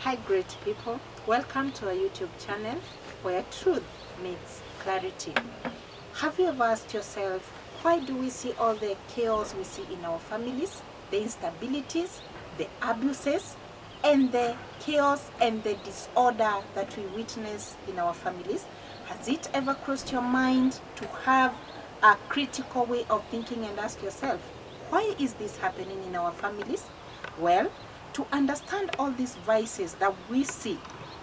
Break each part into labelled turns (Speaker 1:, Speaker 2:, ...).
Speaker 1: Hi great people, welcome to our YouTube channel where truth meets clarity. Have you ever asked yourself, why do we see all the chaos we see in our families, the instabilities, the abuses, and the chaos and the disorder that we witness in our families? Has it ever crossed your mind to have a critical way of thinking and ask yourself, why is this happening in our families? Well, to understand all these vices that we see,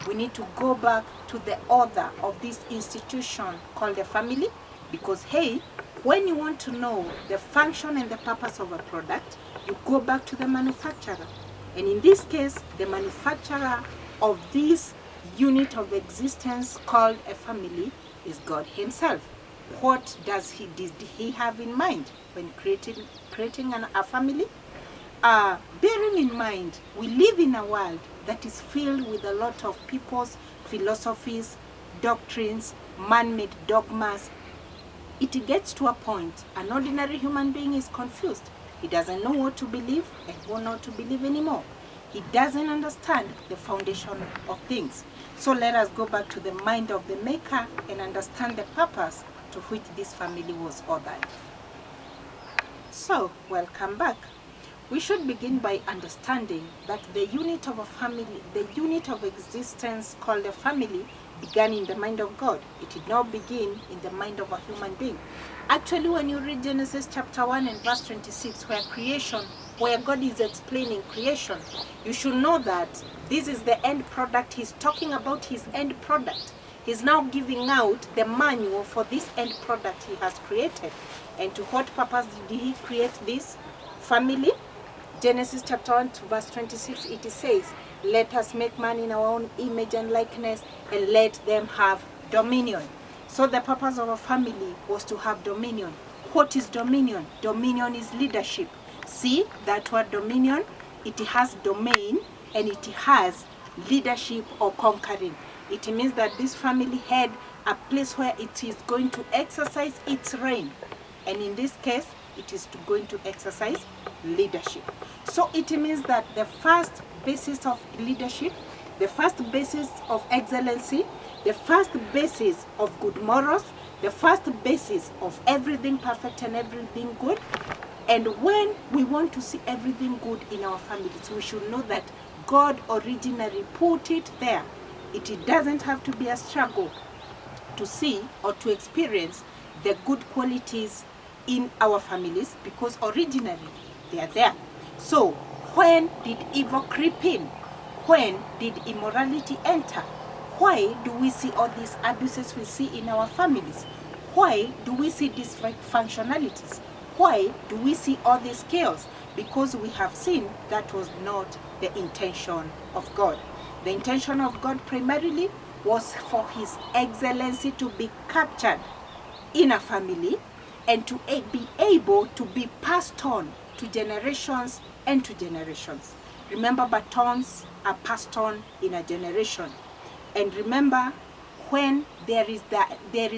Speaker 1: we need to go back to the author of this institution called the family, because hey, when you want to know the function and the purpose of a product, you go back to the manufacturer. And in this case, the manufacturer of this unit of existence called a family is God himself. What did he have in mind when creating a family? Bearing in mind, we live in a world that is filled with a lot of people's philosophies, doctrines, man-made dogmas. It gets to a point an ordinary human being is confused. He doesn't know what to believe and what not to believe anymore. He doesn't understand the foundation of things. So let us go back to the mind of the maker and understand the purpose to which this family was ordered. So, welcome back. We should begin by understanding that the unit of a family, the unit of existence called a family, began in the mind of God. It did not begin in the mind of a human being. Actually, when you read Genesis chapter 1 and verse 26, where God is explaining creation, you should know that this is the end product. He's talking about his end product. He's now giving out the manual for this end product he has created. And to what purpose did he create this family? Genesis chapter 1 to verse 26, it says, let us make man in our own image and likeness, and let them have dominion. So the purpose of a family was to have dominion. What is dominion? Dominion is leadership. See that word dominion? It has domain and it has leadership or conquering. It means that this family had a place where it is going to exercise its reign. And in this case, it is going to exercise leadership. So it means that the first basis of leadership, the first basis of excellency, the first basis of good morals, the first basis of everything perfect and everything good. And when we want to see everything good in our families, we should know that God originally put it there. It doesn't have to be a struggle to see or to experience the good qualities in our families, because originally they are there. So when did evil creep in? When did immorality enter? Why do we see all these abuses we see in our families? Why do we see dysfunctionalities? Why do we see all this chaos? Because we have seen that was not the intention of God. The intention of God primarily was for his excellency to be captured in a family and to be able to be passed on to generations and to generations. Remember, batons are passed on in a generation. And remember, when there is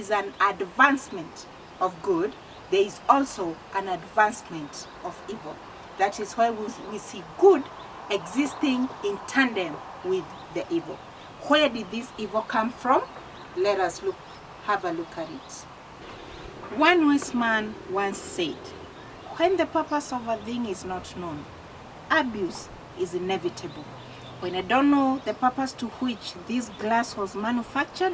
Speaker 1: an advancement of good, there is also an advancement of evil. That is why we see good existing in tandem with the evil. Where did this evil come from? Let us have a look at it. One wise man once said, when the purpose of a thing is not known, abuse is inevitable. When I don't know the purpose to which this glass was manufactured,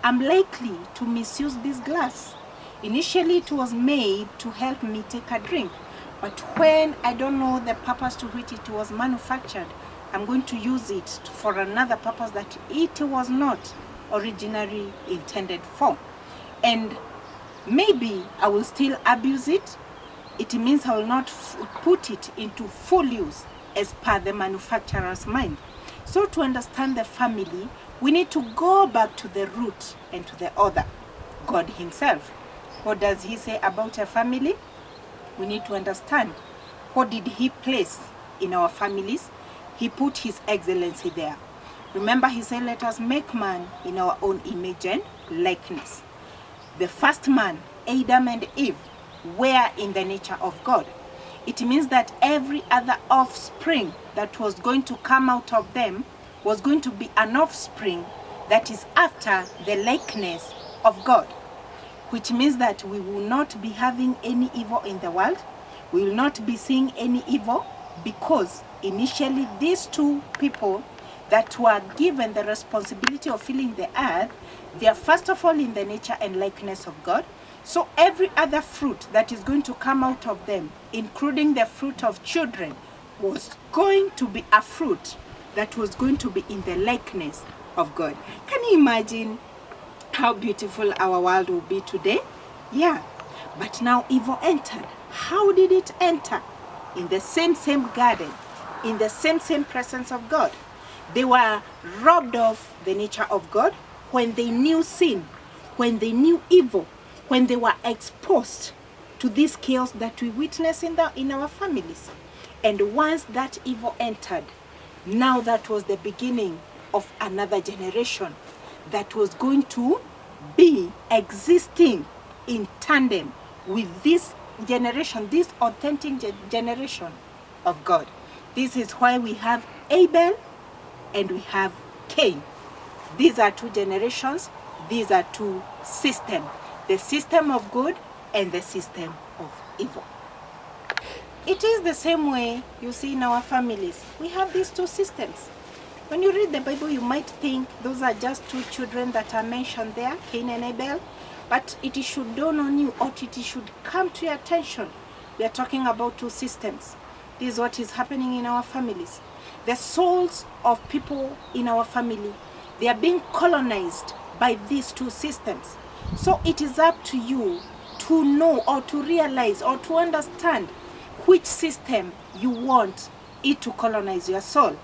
Speaker 1: I'm likely to misuse this glass. Initially, it was made to help me take a drink, but when I don't know the purpose to which it was manufactured, I'm going to use it for another purpose that it was not originally intended for. And maybe I will still abuse it. It means I will not put it into full use as per the manufacturer's mind. So to understand the family, we need to go back to the root and to the author, God himself. What does he say about a family? We need to understand, what did he place in our families? He put his excellency there. Remember, he said, let us make man in our own image and likeness. The first man, Adam and Eve, were in the nature of God. It means that every other offspring that was going to come out of them was going to be an offspring that is after the likeness of God, which means that we will not be having any evil in the world. We will not be seeing any evil, because initially these two people that were given the responsibility of filling the earth, they are first of all in the nature and likeness of God. So every other fruit that is going to come out of them, including the fruit of children, was going to be a fruit that was going to be in the likeness of God. Can you imagine how beautiful our world will be today? Yeah. But now evil entered. How did it enter? In the same garden, in the same presence of God. They were robbed of the nature of God when they knew sin, when they knew evil, when they were exposed to this chaos that we witness in our families. And once that evil entered, now that was the beginning of another generation that was going to be existing in tandem with this generation, this authentic generation of God. This is why we have Abel and we have Cain. These are two generations, these are two systems. The system of good and the system of evil. It is the same way you see in our families. We have these two systems. When you read the Bible, you might think those are just two children that are mentioned there, Cain and Abel. But it should dawn on you, or it should come to your attention. We are talking about two systems. This is what is happening in our families. The souls of people in our family, they are being colonized by these two systems. So it is up to you to know or to realize or to understand which system you want it to colonize your soul.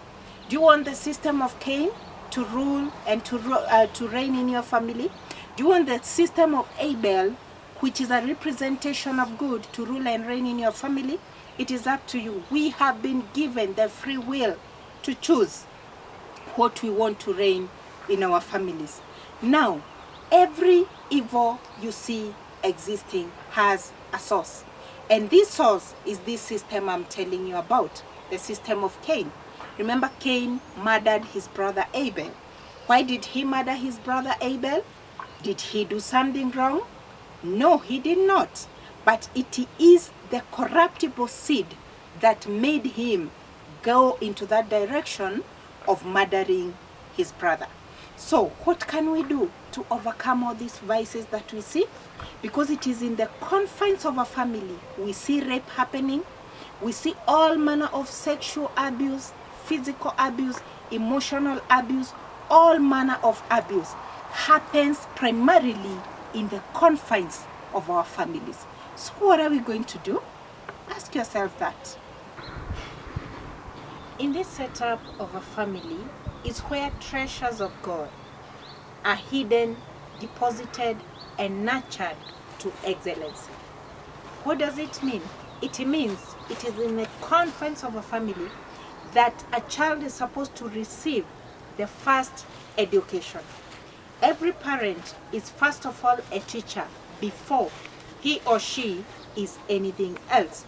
Speaker 1: Do you want the system of Cain to rule and to reign in your family? Do you want the system of Abel, which is a representation of good, to rule and reign in your family? It is up to you. We have been given the free will to choose what we want to reign in our families. Now, every evil you see existing has a source. And this source is this system I'm telling you about, the system of Cain. Remember, Cain murdered his brother Abel. Why did he murder his brother Abel? Did he do something wrong? No, he did not. But it is the corruptible seed that made him go into that direction of murdering his brother. So what can we do to overcome all these vices that we see? Because it is in the confines of a family we see rape happening, we see all manner of sexual abuse, physical abuse, emotional abuse, all manner of abuse happens primarily in the confines of our families. So what are we going to do? Ask yourself that. In this setup of a family is where treasures of God are hidden, deposited, and nurtured to excellency. What does it mean? It means it is in the confines of a family that a child is supposed to receive the first education. Every parent is first of all a teacher before he or she is anything else.